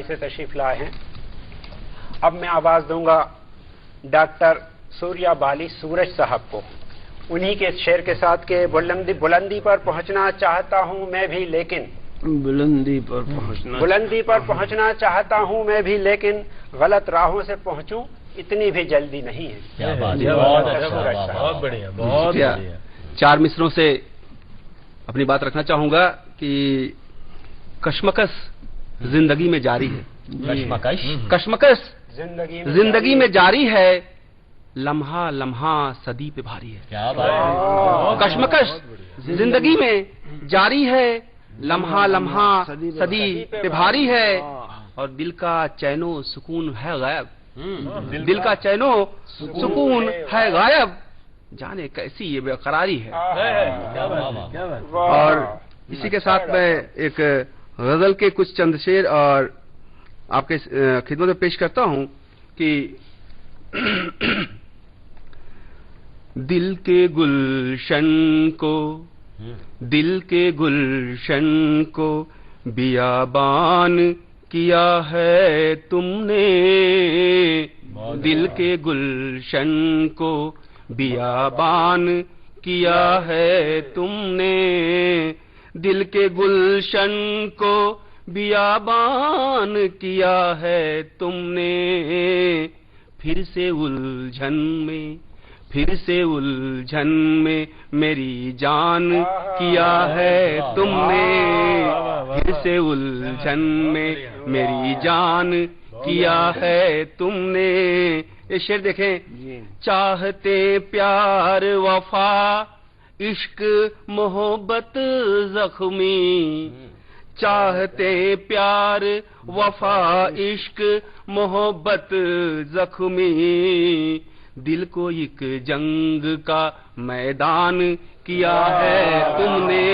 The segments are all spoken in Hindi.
से तशरीफ लाए हैं। अब मैं आवाज दूंगा डॉक्टर सूर्या बाली सूरज साहब को। उन्हीं के शेर के साथ के बुलंदी पर पहुंचना चाहता हूं मैं भी, लेकिन बुलंदी पर पहुंचना चाहता हूं मैं भी, लेकिन गलत राहों से पहुंचूं इतनी भी जल्दी नहीं है। क्या बात है, बहुत बढ़िया, बहुत बढ़िया। 4 मिसरों से अपनी बात रखना चाहूंगा कि कश्मकश जिंदगी में जारी है। कश्मकश जिंदगी में जारी है, लम्हा लम्हा सदी पे भारी है। क्या बात है, कश्मकश जिंदगी में जारी है, लम्हा लम्हा सदी पे भारी है, और दिल का चैनो सुकून है गायब। दिल का चैनो सुकून है गायब, जाने कैसी ये बेकरारी है। और इसी के साथ मैं एक गजल के कुछ चंद शेर और आपके खिदमत में पेश करता हूं कि दिल के गुलशन को बियाबान किया है तुमने। दिल के गुलशन को बियाबान किया है तुमने। दिल के गुलशन को बियाबान किया है तुमने। फिर से उलझन में मेरी जान किया है तुमने। फिर से उलझन में मेरी जान किया है तुमने। ये शेर देखें, चाहते प्यार वफा इश्क मोहब्बत जख्मी। चाहते प्यार वफा इश्क मोहब्बत जख्मी। दिल को एक जंग का मैदान किया है तुमने।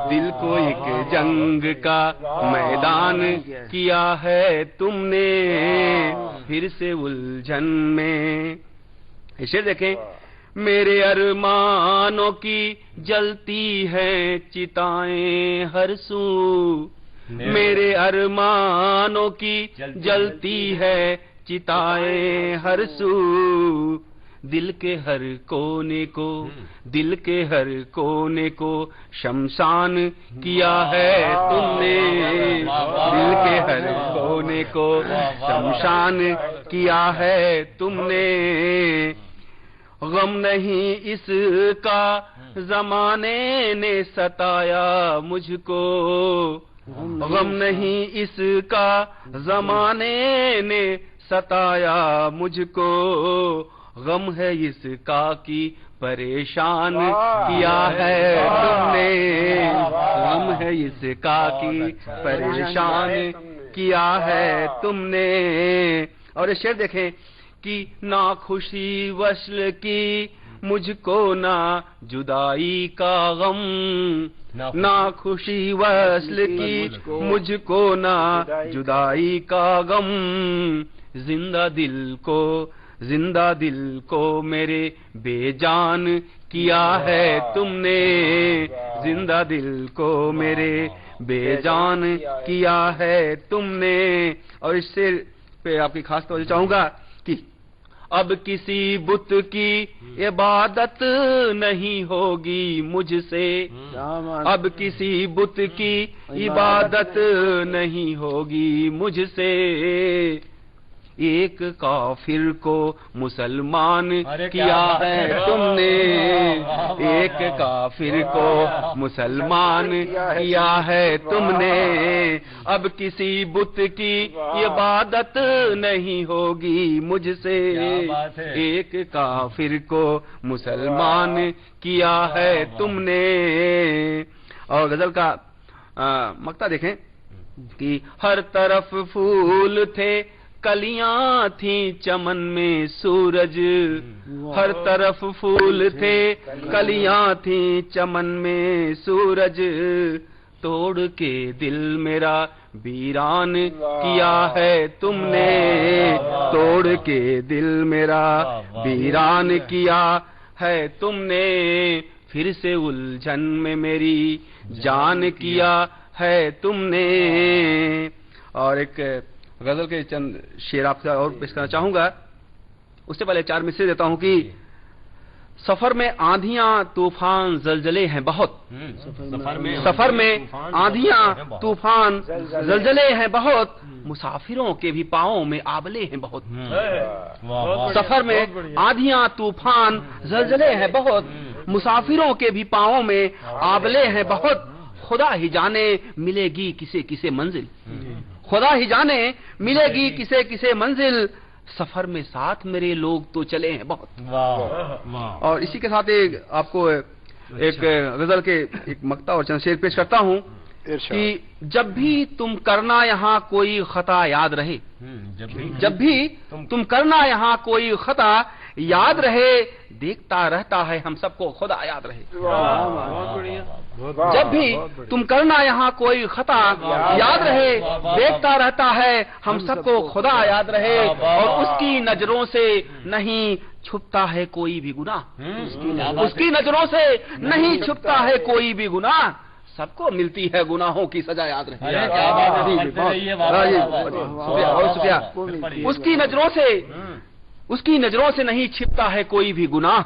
दिल को एक जंग का मैदान किया है तुमने। फिर से उलझन में। इसे देखें, मेरे अरमानों की जलती है चिताएं हर सू। मेरे अरमानों की जलती है चिताएं हर सू। दिल के हर कोने को शमशान किया है तुमने। दिल के हर कोने को शमशान किया है तुमने। गम नहीं इसका जमाने ने सताया मुझको। गम नहीं इसका जमाने ने सताया मुझको। गम है इसका कि परेशान किया है तुमने। गम है इसका कि परेशान किया है तुमने। और ये शेर देखें कि ना खुशी वस्ल की मुझको ना जुदाई का गम। ना खुशी वस्ल की मुझको ना जुदाई का गम। जिंदा दिल को मेरे बेजान किया है तुमने। जिंदा दिल को मेरे बेजान किया है तुमने। और इससे पे आपकी खास तवज्जो चाहूंगा कि अब किसी बुत की इबादत नहीं होगी मुझसे। अब किसी बुत की इबादत नहीं होगी मुझसे। एक काफिर को मुसलमान किया है तुमने। एक काफिर को मुसलमान किया है तुमने। अब किसी बुत की इबादत नहीं होगी मुझसे। एक काफिर को मुसलमान किया है तुमने। और गजल का मक्ता देखें कि हर तरफ फूल थे कलियां थी चमन में सूरज। हर तरफ फूल थे कलियां थी चमन में सूरज। तोड़ के दिल मेरा वीरान किया है तुमने। तोड़ के दिल मेरा वीरान किया है तुमने। फिर से उलझन में मेरी जान किया है तुमने। और एक गजल के चंद शेर आपसे और पेश करना चाहूंगा। उससे पहले 4 मिसरे देता हूं कि सफर में आंधियां तूफान जलजले हैं बहुत, सफर में आंधियां तूफान जलजले हैं बहुत, मुसाफिरों के भी पाँवों में आबले हैं बहुत। सफर में आंधियां तूफान जलजले हैं बहुत, मुसाफिरों के भी पाँवों में आबले हैं बहुत। खुदा ही जाने मिलेगी किसे किसे मंजिल, खुदा ही जाने मिलेगी किसे किसे मंजिल, सफर में साथ मेरे लोग तो चले हैं बहुत। वाह। और इसी के साथ आपको एक गजल के एक मक्ता और चंद शेर पेश करता हूँ कि जब भी तुम करना यहाँ कोई खता याद रहे, जब भी तुम करना यहाँ कोई खता याद रहे, देखता रहता है हम सबको खुदा याद रहे। जब भी तुम करना यहाँ कोई खता याद रहे, देखता रहता है हम सबको खुदा याद रहे, और उसकी नजरों से नहीं छुपता है कोई भी गुनाह, उसकी नजरों से नहीं छुपता है कोई भी गुनाह, सबको मिलती है गुनाहों की सजा याद रहे। बहुत शुक्रिया। उसकी नजरों से नहीं छिपता है कोई भी गुनाह,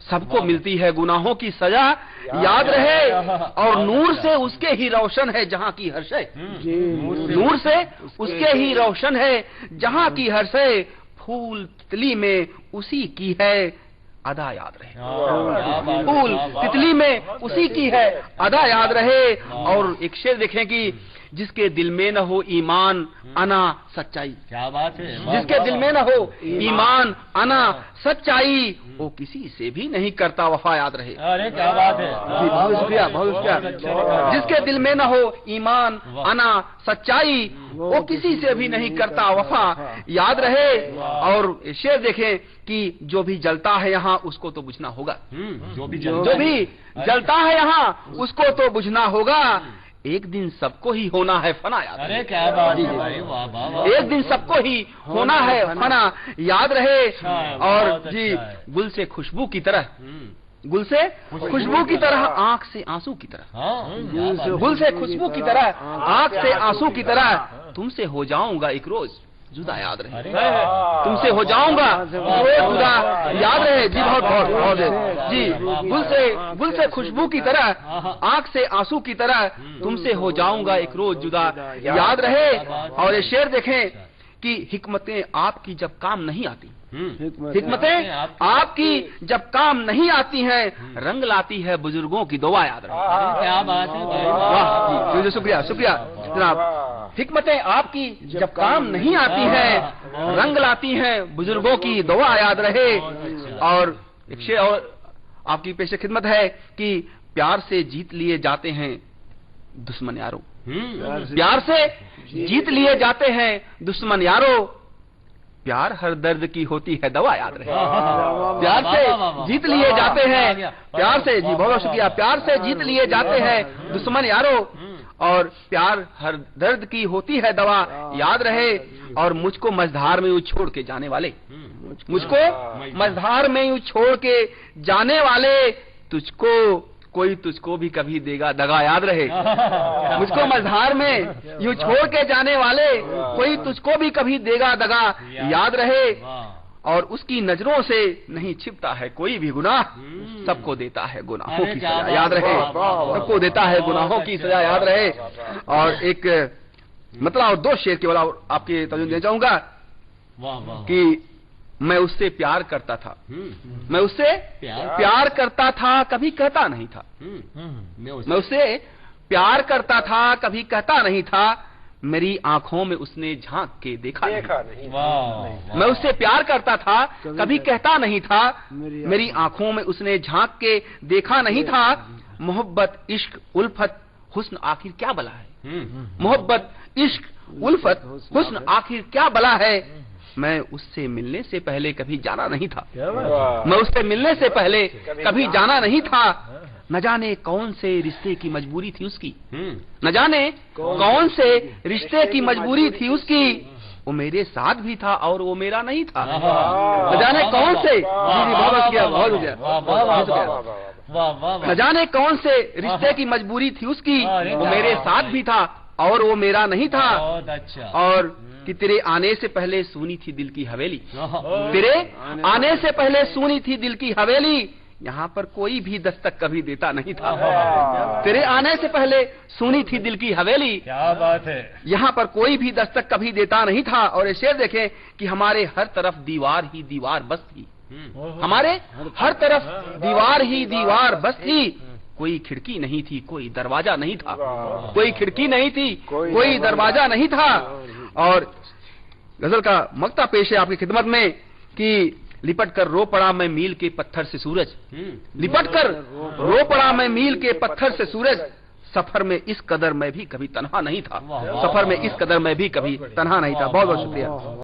सबको मिलती है गुनाहों की सजा याद रहे, और नूर से उसके ही रोशन है जहाँ की हर शय, नूर से उसके ही रोशन है जहाँ की हर शय, फूल तितली में उसी की है अदा याद रहे, फूल तितली में उसी की है अदा याद रहे। और एक शेर देखें कि जिसके दिल में न हो ईमान अना सच्चाई, क्या बात है, जिसके दिल में न हो ईमान अना सच्चाई, वो किसी से भी नहीं करता वफा याद रहे। अरे क्या बात है, बहुत शुक्रिया, बहुत शुक्रिया। जिसके दिल में न हो ईमान अना सच्चाई, वो किसी से भी नहीं करता वफा याद रहे। और शेर देखें कि जो भी जलता है यहाँ उसको तो बुझना होगा, जो भी जलता है यहाँ उसको तो बुझना होगा, एक दिन सबको ही होना है फना याद। अरे क्या बात है भाई, वाह वाह। एक दिन सबको ही होना है फना याद रहे। और जी गुल से खुशबू की तरह, गुल से खुशबू की तरह, आंख से आंसू की तरह, गुल से खुशबू की तरह, आंख से आंसू की तरह, तुमसे हो जाऊंगा एक रोज जुदा याद रहे, तुमसे हो जाऊंगा जुदा याद रहे। जी बहुत बहुत बहुत जी, गुल से खुशबू की तरह, आंख से आंसू की तरह, तुमसे हो जाऊंगा एक रोज जुदा याद रहे। और ये शेर देखें कि हिकमतें आपकी जब काम नहीं आती, हिकमतें आपकी जब काम नहीं आती हैं, रंग लाती है बुजुर्गों की दुआ याद रहे। क्या बात है, वाह, शुक्रिया शुक्रिया जनाब। हिकमतें आपकी जब काम नहीं आती हैं, रंग लाती हैं बुजुर्गों की दुआ याद रहे। और एक शेर और आपकी पेशे खिदमत है कि प्यार से जीत लिए जाते हैं दुश्मन यारो, प्यार से जीत लिए जाते हैं दुश्मन यारो, प्यार हर दर्द की होती है दवा याद रहे। प्यार से जीत लिए जाते हैं, प्यार से, जी बहुत शुक्रिया, प्यार से जीत लिए जाते हैं दुश्मन यारो, और प्यार हर दर्द की होती है दवा याद रहे। और मुझको मझधार में यूं छोड़ के जाने वाले, मुझको मझधार में यूं छोड़ के जाने वाले, तुझको कोई तुझको भी कभी देगा दगा याद रहे। मुझको मझधार में यूं छोड़ के जाने वाले, कोई तुझको भी कभी देगा दगा याद रहे। और उसकी नजरों से नहीं छिपता है कोई भी गुनाह, सबको देता है गुनाहों की सजा याद रहे, सबको देता है गुनाहों की सजा याद रहे। और एक मतलब और 2 शेर केवल आपके तर्जुमे देना चाहूंगा कि मैं उससे प्यार करता था, मैं उससे प्यार करता था कभी कहता नहीं था, मैं उससे प्यार करता था कभी कहता नहीं था, मेरी आंखों में उसने झांक के देखा नहीं। मैं उससे प्यार करता था कभी कहता नहीं था, मेरी आंखों में उसने झांक के देखा नहीं था। मोहब्बत इश्क उल्फत हुस्न आखिर क्या बला है, मोहब्बत इश्क उल्फत हुस्न आखिर क्या बला है, मैं उससे मिलने से पहले कभी जाना नहीं था, मैं उससे मिलने से पहले कभी जाना नहीं था। न जाने कौन से रिश्ते की मजबूरी थी उसकी, न जाने कौन से रिश्ते की मजबूरी थी उसकी, वो मेरे साथ भी था और वो मेरा नहीं था। न जाने कौन से, न जाने कौन से रिश्ते की मजबूरी थी उसकी, वो मेरे साथ भी था और वो मेरा नहीं था, बहुत अच्छा। और कि तेरे आने से पहले सुनी थी दिल की हवेली, तेरे आने से पहले सुनी थी दिल की हवेली, यहाँ पर कोई भी दस्तक कभी देता नहीं था। तेरे आने से पहले सुनी थी दिल की हवेली, क्या बात है। यहाँ पर कोई भी दस्तक कभी देता नहीं था। और ये शेर देखें कि हमारे हर तरफ दीवार ही दीवार बस थी, हमारे हर तरफ दीवार ही दीवार बस थी, कोई खिड़की नहीं थी, कोई दरवाजा नहीं था, कोई खिड़की नहीं थी, कोई दरवाजा नहीं था। और गजल का मक्ता पेश है आपकी खिदमत में कि लिपट कर रो पड़ा मैं मील के पत्थर से सूरज, लिपट कर रो पड़ा मैं मील के पत्थर से सूरज, सफर में इस कदर मैं भी कभी तन्हा नहीं था, सफर में इस कदर मैं भी कभी तन्हा नहीं था। बहुत बहुत शुक्रिया।